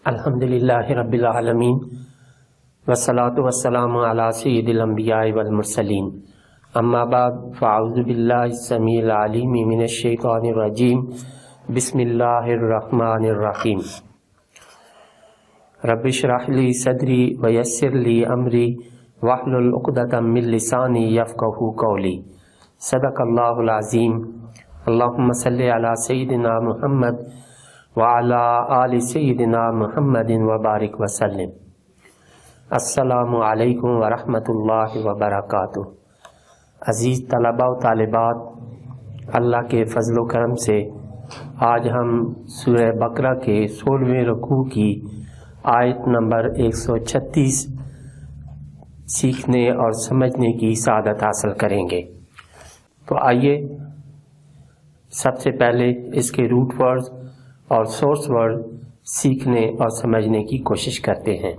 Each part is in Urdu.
الحمدللہ رب العالمین والصلاة والسلام علی سید الانبیاء والمرسلین اما بعد فاعوذ باللہ السمیع العلیم من الشیطان الرجیم بسم اللہ الرحمن الرحیم رب اشرح لی صدری ویسر لی امری واحلل عقدۃ من لسانی یفقہوا قولی صدق اللہ العظیم اللہم صلی علی سیدنا محمد وعلی آل سیدنا محمد وبارک وسلم۔ السلام علیکم ورحمۃ اللہ وبرکاتہ۔ عزیز طلباء و طالبات، اللہ کے فضل و کرم سے آج ہم سورہ بقرہ کے 16ویں رکوع کی آیت نمبر 136 سیکھنے اور سمجھنے کی سعادت حاصل کریں گے۔ تو آئیے سب سے پہلے اس کے روٹ ورڈز اور سورس ورڈ سیکھنے اور سمجھنے کی کوشش کرتے ہیں۔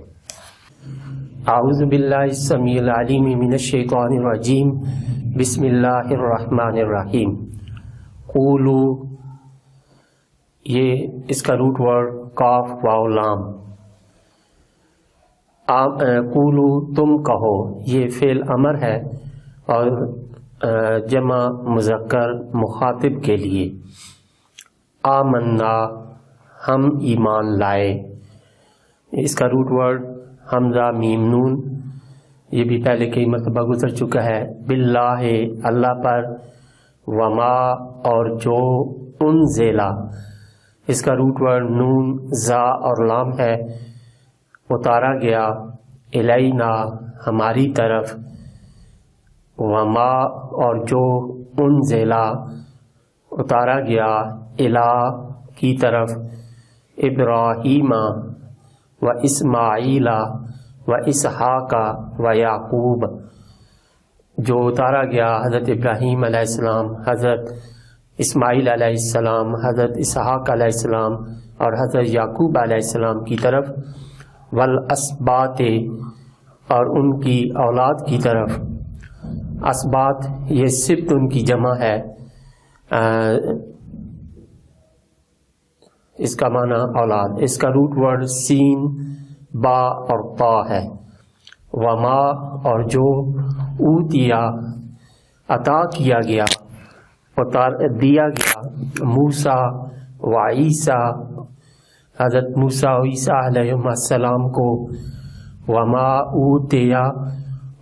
اعوذ باللہ السمیع العلیم من الشیطان الرجیم بسم اللہ الرحمن الرحیم۔ قولو، یہ اس کا روٹ ورڈ قاف واو لام۔ قولو تم کہو، یہ فعل امر ہے اور جمع مذکر مخاطب کے لیے۔ آمنا، ہم ایمان لائے، اس کا روٹ ورڈ حمزہ میم نون، یہ بھی پہلے کئی مرتبہ گزر چکا ہے۔ باللہ، اللہ پر، وما، اور جو، انزلا، اس کا روٹ ورڈ نون زا اور لام ہے، اتارا گیا، الینا، ہماری طرف، وما، اور جو، انزلا، اتارا گیا، الہ، کی طرف، ابراہیم و اسماعیل و اسحاق و یعقوب، جو اتارا گیا حضرت ابراہیم علیہ السلام، حضرت اسماعیل علیہ السلام، حضرت اسحاق علیہ السلام اور حضرت یعقوب علیہ السلام کی طرف، والاسباط، اور ان کی اولاد کی طرف۔ اسباط یہ سبت ان کی جمع ہے، اس کا معنی اولاد۔ اس کا روٹ ورڈ سین، با اور طا ہے۔ وما، اور جو، اوتیا، عطا کیا گیا، دیا گیا، موسیٰ و عیسیٰ، حضرت موسیٰ و عیسیٰ علیہ السلام کو، وما اوتیا،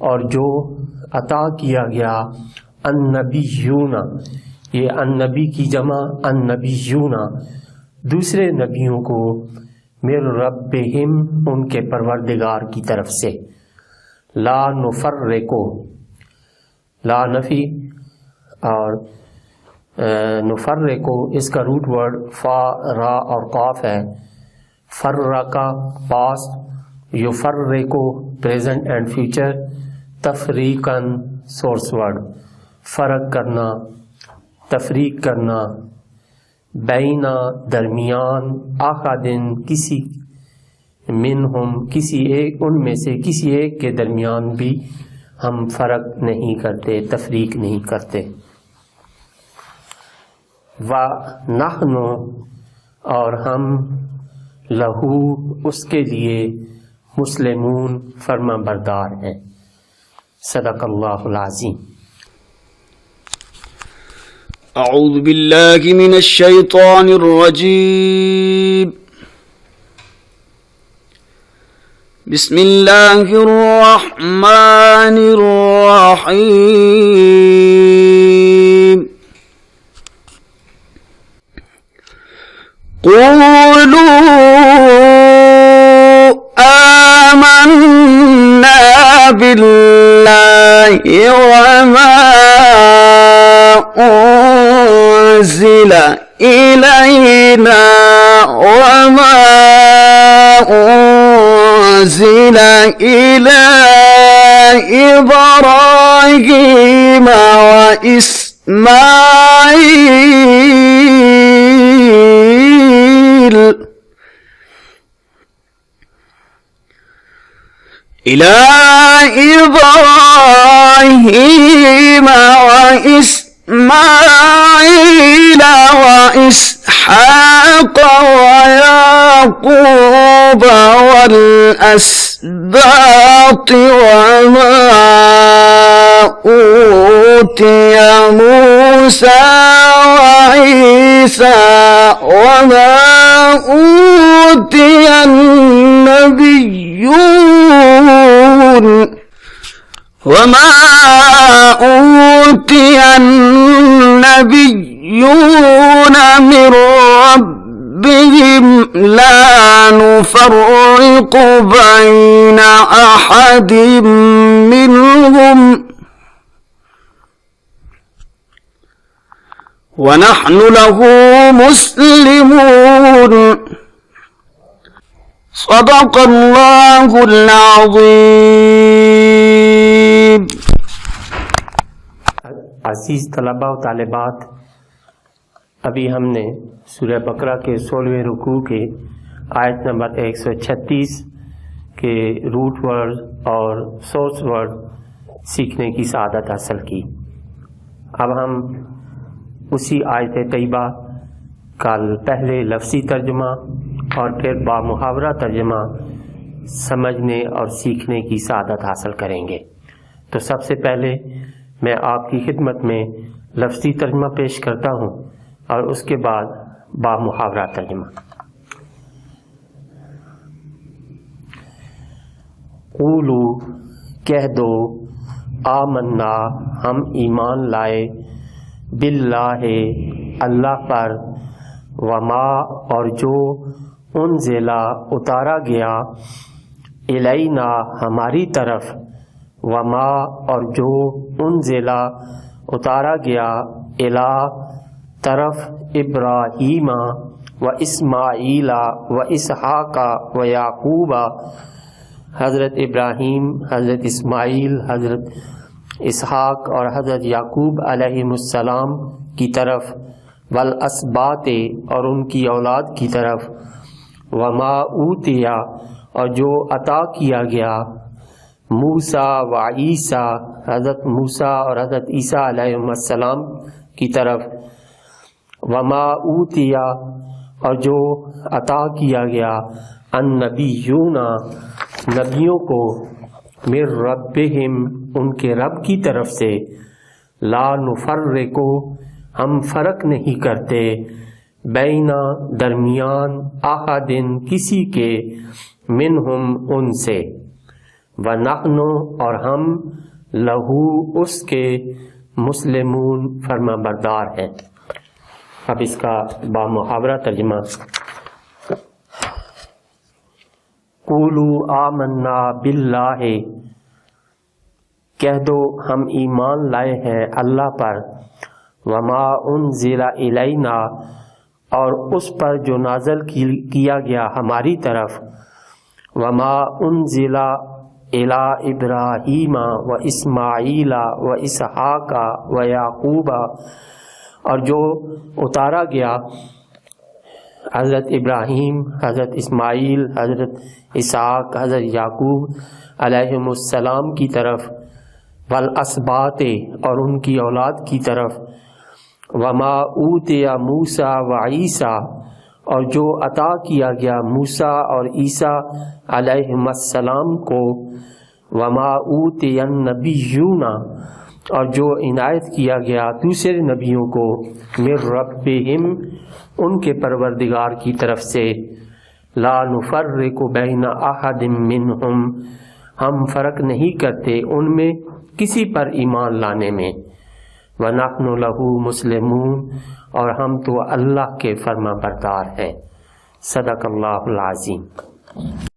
اور جو عطا کیا گیا، النبیون، یہ النبی کی جمع النبیون، دوسرے نبیوں کو، من ربہم، ان کے پروردگار کی طرف سے۔ لا نفرقو، لا نفی اور نفرقو، اس کا روٹ ورڈ فا، را اور قاف ہے۔ فرقا پاسٹ، یفرقو پریزنٹ اینڈ فیوچر، تفریقاً سورس ورڈ، فرق کرنا، تفریق کرنا، بینا درمیان، احدن کسی، منہم کسی ایک، ان میں سے کسی ایک کے درمیان بھی ہم فرق نہیں کرتے، تفریق نہیں کرتے۔ وَنَحْنُ، اور ہم، لہو، اس کے لیے، مسلمون، فرما بردار ہیں۔ صدق اللہ العظیم۔ اعوذ باللہ من الشیطان الرجیم، بسم اللہ الرحمن الرحیم۔ قولوا آمنا باللہ وما أنزل إلينا وما أنزل إلى إبراهيم وإسماعيل إلى إبراهيم وإسماعيل وإسحاق ويعقوب والأسباط وما أوتي موسى وعيسى وما أوتي النبيون من ربهم لا نفرق بين أحد منهم ونحن له مسلمون صدق اللہ العظیم۔ عزیز طلباء و طالبات، ابھی ہم نے سورہ بقرہ کے 16ویں رکوع کے آیت نمبر 136 کے روٹ ورڈ اور سورس ورڈ سیکھنے کی سعادت حاصل کی۔ اب ہم اسی آیت طیبہ کا پہلے لفظی ترجمہ اور پھر با محاورہ ترجمہ سمجھنے اور سیکھنے کی سعادت حاصل کریں گے۔ تو سب سے پہلے میں آپ کی خدمت میں لفظی ترجمہ پیش کرتا ہوں اور اس کے بعد با محاورہ ترجمہ۔ قولو کہہ دو، آمنا ہم ایمان لائے، باللہ اللہ پر، وما اور جو انزلا اتارا گیا، الینا ہماری طرف، وما اور جو انزلا اتارا گیا، الا طرف ابراہیم و اسماعیل و اسحاق و یعقوب، حضرت ابراہیم، حضرت اسماعیل، حضرت اسحاق اور حضرت یعقوب علیہم السلام کی طرف، والاسباط اور ان کی اولاد کی طرف، وما اوتیا اور جو عطا کیا گیا، موسیٰ و عیسیٰ حضرت موسیٰ اور حضرت عیسیٰ علیہم السلام کی طرف، وما اوتیا اور جو عطا کیا گیا، النبیون نبیوں کو، من ربہم ان کے رب کی طرف سے، لا نفرقو ہم فرق نہیں کرتے، بینا درمیان، احدن کسی کے، منہم ان سے، ونحن اور ہم، لہو اس کے، مسلمون فرما بردار ہیں۔ اب اس کا با محاورہ ترجمہ۔ قولوا آمنا باللہ کہہ دو ہم ایمان لائے ہیں اللہ پر، وما انزل الینا اور اس پر جو نازل کیا گیا ہماری طرف، وما انزل الی ابراہیم و اسماعیل و اسحاق و یعقوب اور جو اتارا گیا حضرت ابراہیم، حضرت اسماعیل، حضرت اسحاق، حضرت یعقوب علیہم السلام کی طرف، والاسباط اور ان کی اولاد کی طرف، وما اوتیا موسیٰ و عیسیٰ اور جو عطا کیا گیا موسیٰ اور عیسیٰ علیہم السلام کو، وما اوتی النبیون اور جو عنایت کیا گیا دوسرے نبیوں کو، من ربہم ان کے پروردگار کی طرف سے، لا نفرق بین احد منہم ہم فرق نہیں کرتے ان میں کسی پر ایمان لانے میں، وَنَحْنُ لَهُ مُسْلِمُونَ اور ہم تو اللہ کے فرما بردار ہیں۔ صدق اللہ العظیم۔